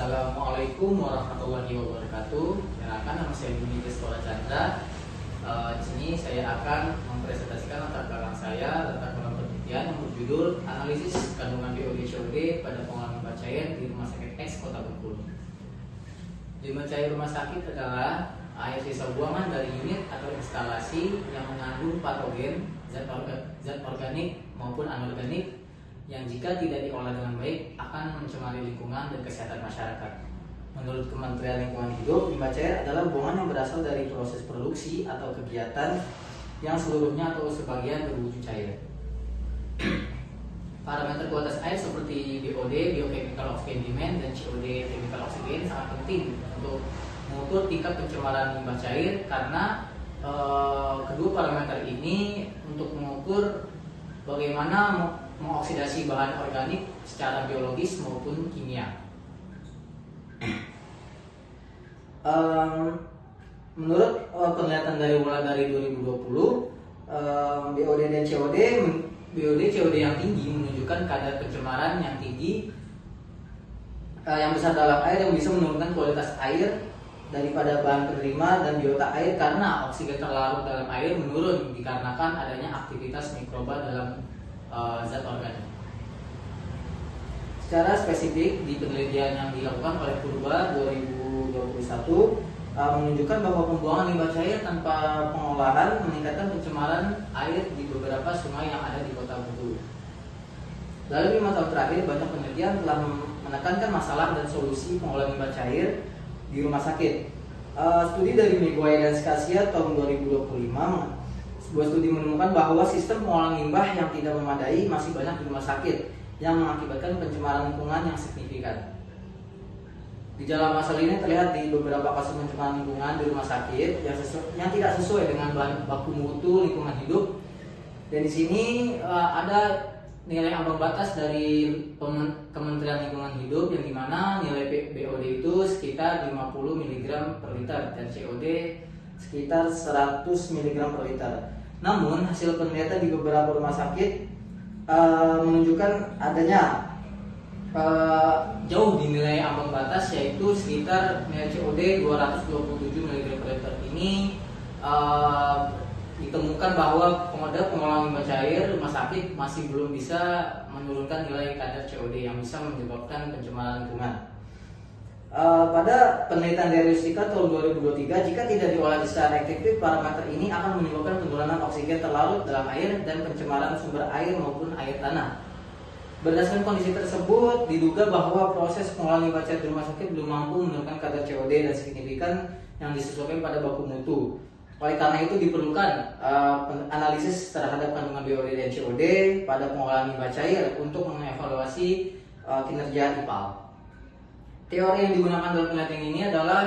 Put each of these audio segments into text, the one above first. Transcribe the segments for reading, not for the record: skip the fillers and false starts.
Assalamualaikum warahmatullahi wabarakatuh. Perkenalkan, nama saya Budi Gestola Chandra. Di sini saya akan mempresentasikan latar belakang saya tentang program penelitian yang berjudul Analisis Kandungan BOD/COD pada Pengolahan Limbah Cair di Rumah Sakit X Kota Bengkulu. Limbah cair rumah sakit adalah air sisa buangan dari unit atau instalasi yang mengandung patogen, zat organik maupun anorganik yang jika tidak diolah dengan baik akan mencemari lingkungan dan kesehatan masyarakat. Menurut Kementerian Lingkungan Hidup, limbah cair adalah buangan yang berasal dari proses produksi atau kegiatan yang seluruhnya atau sebagian berwujud cair. Parameter kualitas air seperti BOD, biochemical oxygen demand, dan COD, chemical oxygen, sangat penting untuk mengukur tingkat pencemaran limbah cair karena kedua parameter ini untuk mengukur bagaimana mengoksidasi bahan organik secara biologis maupun kimia. Menurut penelitian mulai dari 2020, BOD dan COD, BOD/COD yang tinggi menunjukkan kadar pencemaran yang tinggi yang besar dalam air yang bisa menurunkan kualitas air daripada bahan penerima dan biota air karena oksigen terlarut dalam air menurun dikarenakan adanya aktivitas mikroba dalam zat organik. Secara spesifik di penelitian yang dilakukan oleh Purba 2021 menunjukkan bahwa pembuangan limbah cair tanpa pengolahan meningkatkan pencemaran air di beberapa sungai yang ada di Kota Bengkulu. Dalam 5 tahun terakhir, banyak penelitian telah menekankan masalah dan solusi pengolahan limbah cair di rumah sakit. Studi dari Meguiar dan Scasia tahun 2025, sebuah studi menemukan bahwa sistem pengolahan limbah yang tidak memadai masih banyak di rumah sakit yang mengakibatkan pencemaran lingkungan yang signifikan. Gejala masalah ini terlihat di beberapa kasus pencemaran lingkungan di rumah sakit yang tidak sesuai dengan bahan baku mutu lingkungan hidup. Dan di sini ada nilai ambang batas dari Kementerian Lingkungan Hidup yang dimana nilai BOD itu sekitar 50 mg per liter dan COD sekitar 100 mg per liter. Namun hasil penelitian di beberapa rumah sakit menunjukkan adanya jauh di nilai ambang batas, yaitu sekitar nilai COD 227 mg per liter ini ditemukan bahwa pengolahan limbah cair rumah sakit masih belum bisa menurunkan nilai kadar COD yang bisa menyebabkan pencemaran lingkungan. Pada penelitian dari Rustika tahun 2023, jika tidak diolah secara efektif, parameter ini akan menyebabkan penurunan oksigen terlarut dalam air dan pencemaran sumber air maupun air tanah. Berdasarkan kondisi tersebut, diduga bahwa proses pengolahan limbah cair di rumah sakit belum mampu menurunkan kadar COD dan signifikan yang disesuaikan pada baku mutu. Oleh karena itu diperlukan analisis terhadap kandungan BOD dan COD pada pengolahan limbah cair untuk mengevaluasi kinerja IPAL. Teori yang digunakan dalam penelitian ini adalah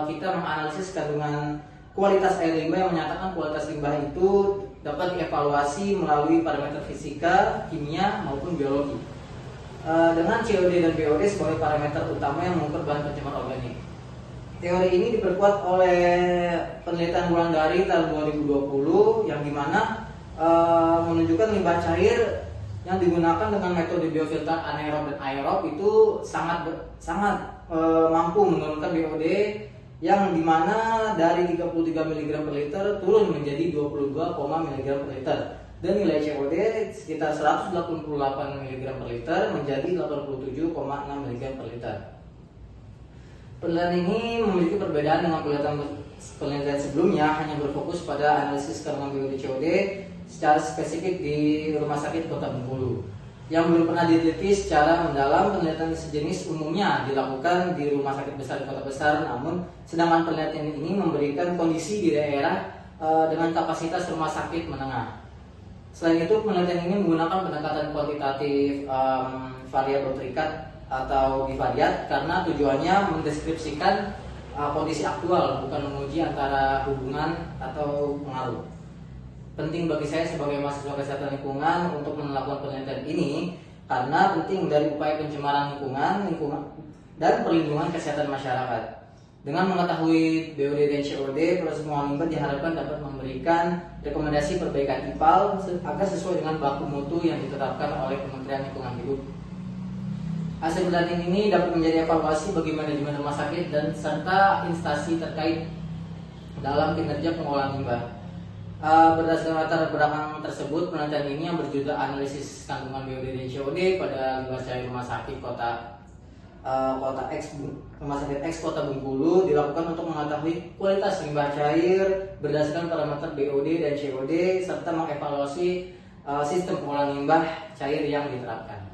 kita menganalisis kandungan kualitas air limbah yang menyatakan kualitas limbah itu dapat dievaluasi melalui parameter fisika, kimia maupun biologi. Dengan COD dan BOD sebagai parameter utama yang mengukur bahan pencemar organik. Teori ini diperkuat oleh penelitian Wulandari tahun 2020 yang dimana menunjukkan limbah cair yang digunakan dengan metode biofilter anaerob dan aerob itu sangat mampu menurunkan BOD yang dimana dari 33 mg per liter turun menjadi 22, mg per liter dan nilai COD sekitar 188 mg per liter menjadi 87,6 mg per liter. Penelitian ini memiliki perbedaan dengan penelitian sebelumnya, hanya berfokus pada analisis kandungan BOD/COD secara spesifik di Rumah Sakit Kota Bengkulu. Yang belum pernah diteliti secara mendalam, penelitian sejenis umumnya dilakukan di rumah sakit besar di kota besar, namun sedangkan penelitian ini memberikan kondisi di daerah dengan kapasitas rumah sakit menengah. Selain itu, penelitian ini menggunakan pendekatan kuantitatif variabel terikat atau bivariat karena tujuannya mendeskripsikan kondisi aktual, bukan menguji antara hubungan atau pengaruh. Penting bagi saya sebagai mahasiswa kesehatan lingkungan untuk melakukan penelitian ini karena penting dari upaya pencemaran lingkungan dan perlindungan kesehatan masyarakat. Dengan mengetahui BOD dan COD, proses pengolahan limbah diharapkan dapat memberikan rekomendasi perbaikan IPAL agar sesuai dengan baku mutu yang ditetapkan oleh Kementerian Lingkungan Hidup. Hasil penelitian ini dapat menjadi evaluasi bagi manajemen rumah sakit dan serta instansi terkait dalam kinerja pengolahan limbah. Berdasarkan latar belakang tersebut, penelitian ini yang berjudul analisis kandungan BOD dan COD pada limbah cair rumah sakit rumah sakit X Kota Bengkulu dilakukan untuk mengetahui kualitas limbah cair berdasarkan parameter BOD dan COD serta mengevaluasi sistem pengolahan limbah cair yang diterapkan.